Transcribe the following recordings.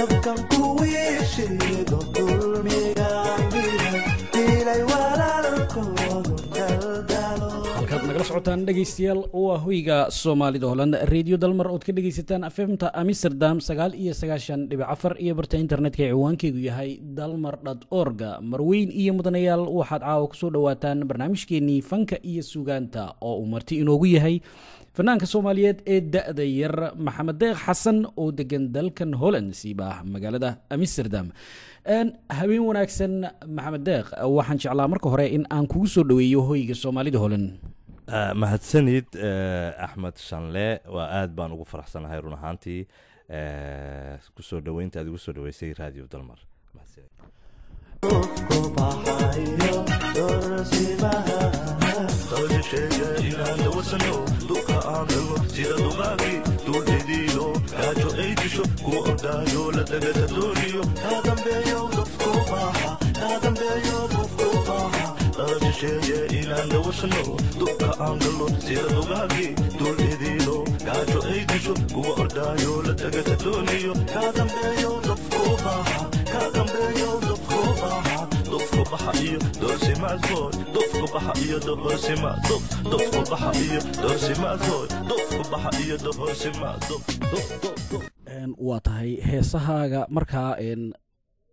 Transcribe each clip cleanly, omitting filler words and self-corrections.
dabkan kuwiishiyo dulmigaan dilay walaalkoodu daldalo. halkaad nagala socotaan dhegaystayaal waa hoyga soomaalida holan radio dalmar ood ka dhegaysataan afemta amsterdam 99.4 iyo barta internetka ee ciwaankeygu yahay dalmar.org. marweyn iyo mudanayaal waxaad caawa kusoo dhawaataan barnaamijkeenii fanka iyo sugaanta oo uu marti inoogu yahay fanaanka soomaaliyeed ee da'da yar maxamed deeq xasan oo degan dalkan holland siiba magaalada amsterdam. habeen wanaagsan maxamed deeq, waxaan jeclaa marka hore in aan kugu soo dhaweeyo hoyga soomaalida holland. mahadsanid axmed shanle, waa aad baan ugu faraxsanahay run ahaantii kusoo dhaweynta aad igu soo dhaweysay radio dalmar. waa tahay heesahaaga markaa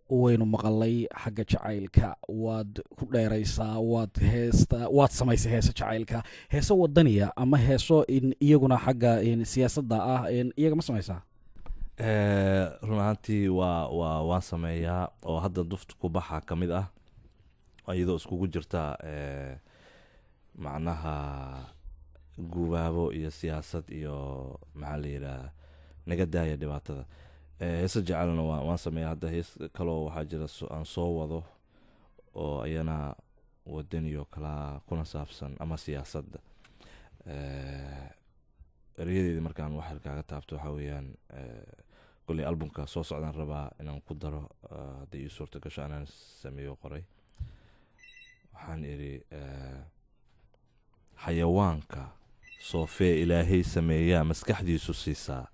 waynu maqalay xagga jacaylka, waad ku dheeraysaa, waad samaysay heeso jacaylka, heeso wadaniya ama heeso iyaguna xagga siyaasadda ah iyaga ma samaysaa? run ahaantii waan sameeyaa oo hadda dufta ku baxa ka mid ah iyadoo iskugu jirta macnaha gubaabo iyo siyaasad iyo maxaa la yidhaha naga daaya dhibaatada. heesa jecelna waan sameeyaa. hadda hees kaloo waxaa jira aan soo wado oo ayana wadaniyo kala kuna saabsan ama siyaasadda. erayadeedii markaan waxyar kaaga taabto waxaa weeyaan koley albumka soo socdaan rabaa inaan ku daro hadday ii suurta gasho anaan sameeyo qoray. waxaan idhi xayawaanka soofee ilaahay sameeyaa maskaxdiisu siisaa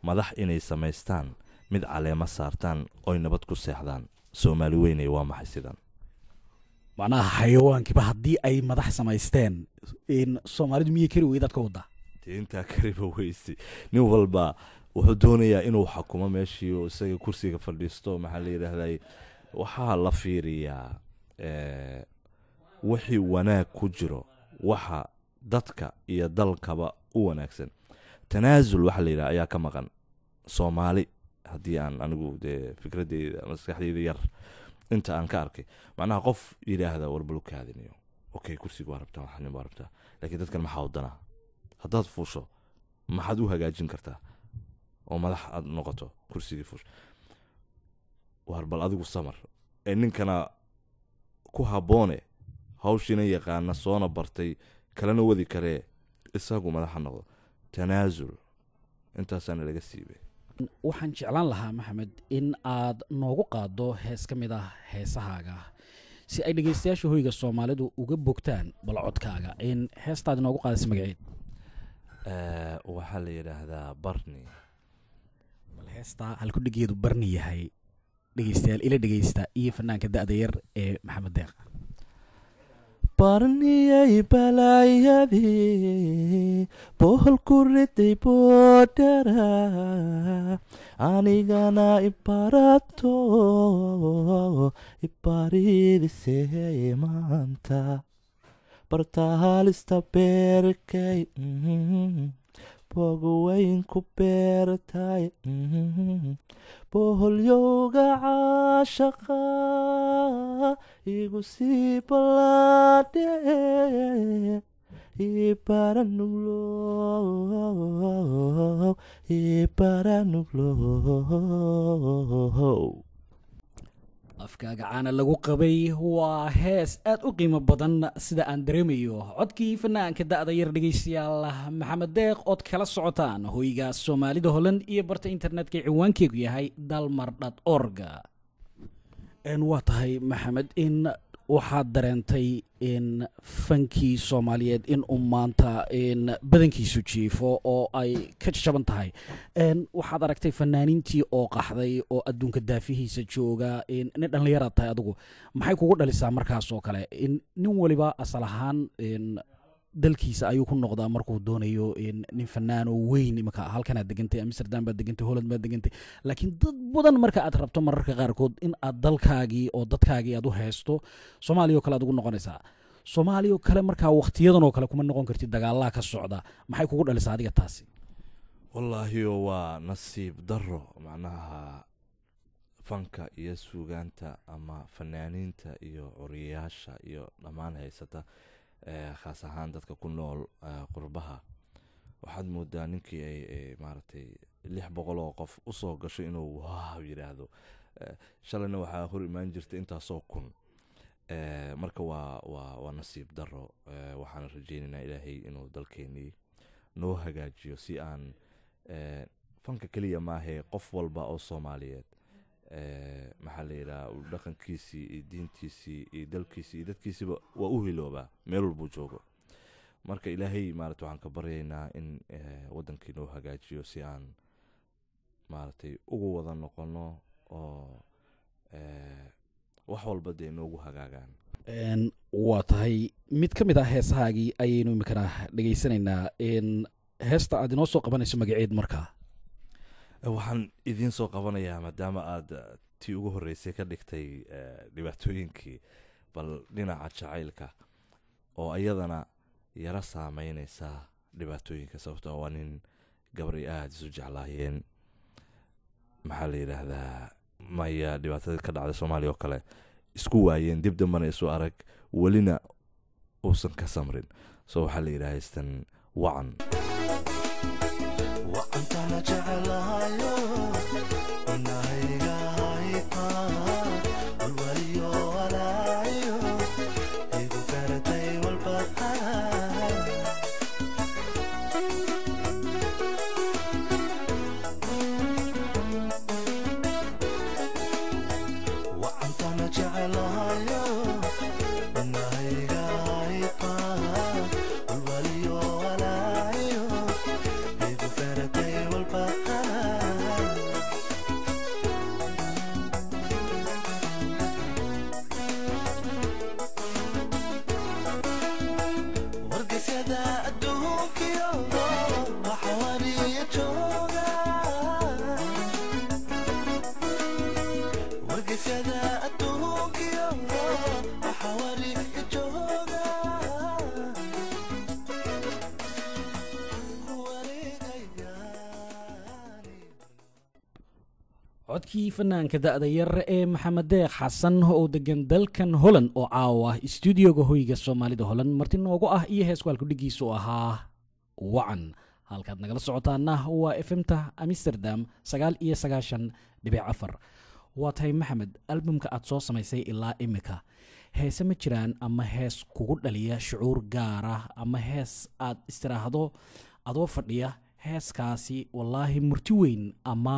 madax inay samaystaan mid caleema saartaan oy nabad ku seexdaan soomaali weynay waa maxay sidan. macnaha xayawaankiiba haddii ay madax samaysteen soomaalidu miyay kari weydaad ka waddaa? dee intaa kariba weyse. nin walba wuxuu doonayaa inuu xakumo meeshii oo isaga kursiga fadhiisto. maxaa la yidhaahday waxaa la fiiriyaa wixii wanaag ku jiro, waxa dadka iyo dalkaba u wanaagsan. tanaasul waxa la yidhaha ayaa ka maqan soomaali haddii aan anigu dee fikradeyda maskaxdeyda yar inta aan ka arkay. macnaha qof yidhaahda warbalukaadiniyo okay kursiga waa rabtaa, waxanin waa rabtaa, laakiin dadkan maxaa wadanaa? haddaad fuusho maxaad u hagaajin kartaa oo madax aad noqoto kursigii fuush? waar bal adigu samar ee ninkana ku habboone hawshina yaqaana soona bartay kalena wadi karee isagu madaxa noqdo. tanaasul intaasaana laga siibay. waxaan jeclaan lahaa maxamed in aad noogu qaado hees ka mid ah heesahaaga si ay dhegaystayaasha hoyga soomaalidu uga bogtaan bal codkaaga. heestaad noogu qaadaysa magaceed? waxaa la yidhaahdaa barni. bal heestaa halkudhigeedu barni yahay dhegaystayaal ila dhegaysta iyo fanaanka da'da yar ee maxamed deeq. barniyay balaayadii bohol ku riday boodhara anigana ibarato ibaridisey maanta bartaalista beerkay bogoweyn ku beertay boholyowga caashaqa igu sii ballaadhe ibaranuglow. afkaaga caana lagu qabay waa hees aad u qiimo badan sida aan dareemayo. codkii fanaanka da'da yar dhegaystayaal maxamed deeq ood kala socotaan hoyga soomaalida holland iyo barta internetka ciwaankeygu yahay dalmar.org. waa tahay maxamed in waxaad dareentay in fankii soomaaliyeed in uu maanta badankiisu jiifo oo ay ka jaban tahay waxaad aragtay fanaaniintii oo qaxday oo adduunka daafihiisa jooga nin dhallinyaraad tahay adigu maxay kugu dhalisaa markaas oo kale in nin waliba asal ahaan dalkiisa ayuu ku noqdaa markuu doonayo nin fanaan oo weyn imika halkanaad degantay amsterdam baad degantay holland baad degantay laakiin dad badan marka aad rabto mararka qaarkood in aad dalkaagii oo dadkaagii aad u haysto soomaaliya oo kale aad ugu noqonaysaa soomaaliya oo kale markaa wakhtiyadan oo kale kuma noqon kartid dagaalaha ka socda maxay kugu dhalisaa adiga taasi wallaahi waa nasiib daro macnaha fanka iyo suugaanta ama fanaaniinta iyo curiyayaasha iyo dhammaan haysata khaas ahaan dadka ku nool qurbaha waxaad moodaa ninkii ay maaragtay 600 oo qof u soo gasho inuu waaw yidhaahdo shalayna waxaa hor imaan jirtay intaasoo kun marka waa nasiib daro waxaan rajaynaynaa ilaahay inuu dalkeenii noo hagaajiyo si aan fanka keliya maahee qof walba oo soomaaliyeed maxaa la yidhaha dhaqankiisii iyo diintiisii iyo dalkiisii iyo dadkiisiiba waa u hiloobaa meel walbuu joogo marka ilaahay maarata waxaan ka baryaynaa in waddankii noo hagaajiyo si aan maaragtay ugu wada noqono oo wax walba dee noogu hagaagaan waa tahay mid ka mid ah heesahaagii ayaynu imikana dhegaysanaynaa heesta aad inoo soo qabanayso magaceed markaa waxaan idiin soo qabanayaa maadaama aad tii ugu horreysay ka dhigtay dhibaatooyinkii bal dhinaca jacaylka oo iyadana yara saameynaysa dhibaatooyinka sababtoo waa nin gabray aada isu jeclaayeen maxaa la yidhaahdaa maya dhibaatadii ka dhacday soomaaliya oo kale isku waayeen dib dambana isu arag welina uusan ka samrin so waxaa la yidhaha haystan wacan وأنتنا جعلها إنها هايطة والولي ولايو يقو كارتي والبحر وأنتنا جعلها إنها هايطة والولي ولايو codkii fanaanka da'da yar ee maxamed deeq xasan oo degan dalkan holland oo caawa stuudioga hoyga soomaalida holland marti noogu ah iyo heeswaalku dhigiisu ahaa wacan halkaad nagala socotaana waa fmta amsterdam 99.4 waa tahay maxamed albumka aad soo samaysay ilaa imika heese ma jiraan ama hees kugu dhaliya shucuur gaara ama hees aad istiraahdo adoo fadhiya heeskaasi wallaahi murti weyn ama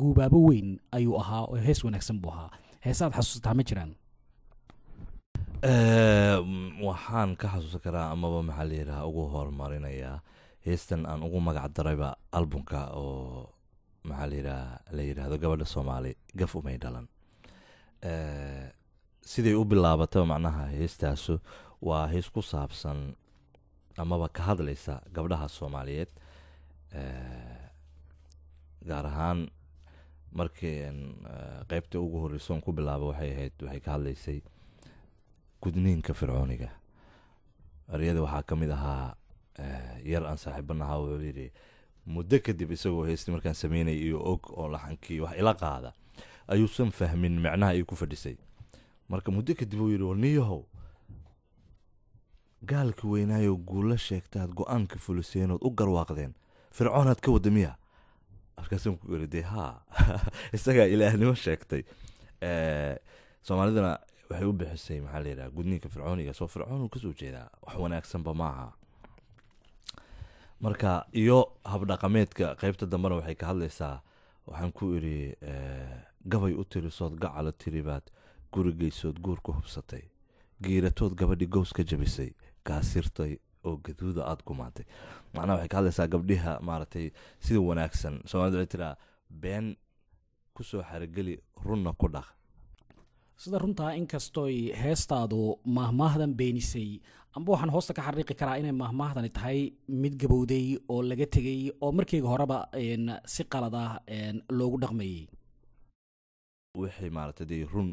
guubaabo weyn ayuu ahaa oo hees wanaagsan buu ahaa heesaad xasuusataa ma jiraan waxaan ka xasuusan karaa amaba maxaa la yidhaha ugu horumarinayaa heestan aan ugu magac darayba albumka oo maxaa la yidhaahdo gabadha soomaali gaf umay dhalan siday u bilaabataba macnaha heestaasu waa hees ku saabsan amaba ka hadlaysa gabdhaha soomaaliyeed gaar ahaan markii qaybta ugu horreysoon ku bilaaba waxay ka hadlaysay gudniinka fircooniga eryada waxaa ka mid ahaa yar aan saaxiibanaha wuxuu yidhi muddo kadib isagoo heesti markaan sameynay iyo og oo laxankii wax ila qaada ayuusan fahmin macnaha ay ku fadhisay marka muddo kadib uu yidhi warniyahow gaalka weynaayo guulla sheegtaad go-aanka fuliseenood u garwaaqdeen fircoonaad ka wada miya markaasaan ku iri dee haa isagaa ilaahnimo sheegtay soomaalidana waxay u bixisay maxaa la yidhaha gudniinka fircooniga soo fircoon uu kasoo jeedaa wax wanaagsanba maaha marka iyo habdhaqameedka qaybta dambena waxay ka hadlaysaa waxaan ku iri gabay u tirisood gacala tiribaad gurigeysood guur ku hubsatay giiratood gabadhi gows ka jabisay gaasirtay oo gaduuda aad gumaatay macnaha waxay ka hadlaysaa gabdhiha maaragtay sida wanaagsan Soomaalidu waxay tiraa been ku soo xarigeli runna ku dhaq sida runtaa inkastooy heestaadu mahmaahdan beenisay amba waxaan hoosta ka xariiqi karaa inay mahmaahdani tahay mid gabowday oo laga tegay oo markeyga horeba si qalad ah loogu dhaqmayay waxay maaragtay dee run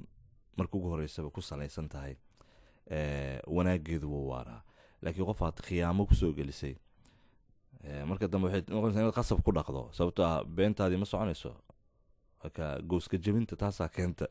marka ugu horeysaba ku salaysan tahay wanaageedu waa waaraa laakiin qof aad khiyaamo kusoo gelisay marka dambe waxay noqonaysaa inaad qasab ku dhaqdo sababtoo ah beentaadii ma soconayso marka gooska jebinta taasaa keenta